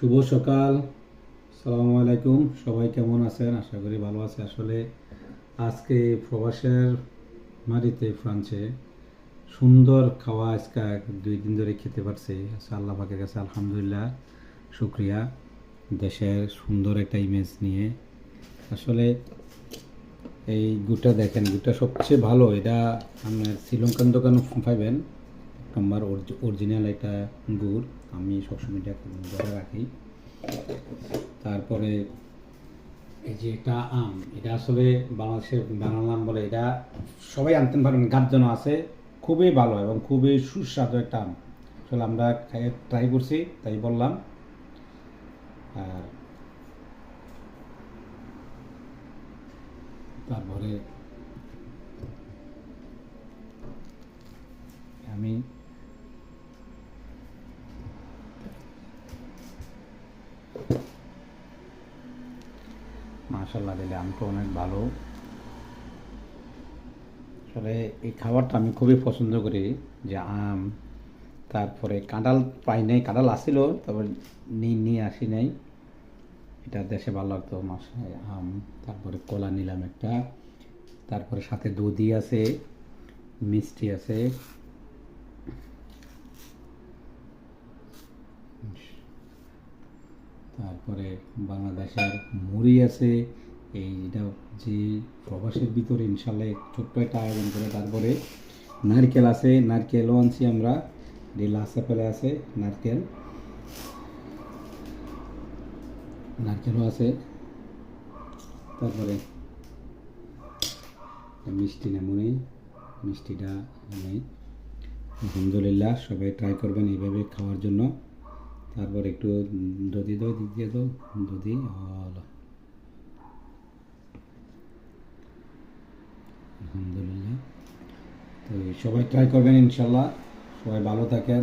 শুভ সকাল। আসসালামু আলাইকুম। সবাই কেমন আছেন? আশা করি ভালো আছে। আসলে আজকে প্রবাসের মাটিতে ফ্রান্সে সুন্দর খাওয়া আজকে 2 দিন ধরে খেতে পারছি। আচ্ছা, আল্লাহ পাকের কাছে আলহামদুলিল্লাহ, শুক্রিয়া। দেশের সুন্দর একটা ইমেজ নিয়ে আসলে এই গুড়টা দেখেন, গুড়টা সবচেয়ে ভালো। এটা আপনার শ্রীলঙ্কান দোকান পাইবেন। নম্বর অরিজিনাল একটা গুড়, আমি সবসময় এটা ঘরে রাখি। তারপরে এই যে এটা আম, এটা আসলে বাংলাদেশের বানানো আম বলে, এটা সবাই আনতেন পারেন, গাছ জন্য আছে। খুবই ভালো এবং খুবই সুস্বাদু একটা আম। আসলে আমরা খাইয়ে ট্রাই করছি, তাই বললাম। আর তারপরে আমি মাশাল্লাহ দিলে আমটা অনেক ভালো। আসলে এই খাবারটা আমি খুবই পছন্দ করি, যে আম। তারপরে কাঁঠাল পাই নাই, কাঁঠাল আসছিল, তারপর নিয়ে আসি নাই। এটা দেশে ভালো লাগতো মাসায় আম। তারপরে কলা নিলাম একটা। তারপরে সাথে দুধি আছে, মিষ্টি আছে। তারপরে বাংলাদেশের মুড়ি আছে। এইটা যে প্রবাসের ভিতরে ইনশাল্লাহ ছোট্ট একটা আয়োজন করে। তারপরে নারকেল আছে, নারকেলও আনছি আমরা। লাসা ফেলে আছে নারকেল, নারকেলও আছে। তারপরে মিষ্টি নেমুনি, মিষ্টিটা নেই। আলহামদুলিল্লাহ, সবাই ট্রাই করবেন এইভাবে খাওয়ার জন্য। তারপর একটু দধি দিয়ে দাও, দধি হলো। আলহামদুলিল্লাহ। তো সবাই ট্রাই করবেন ইনশাল্লাহ। সবাই ভালো থাকেন।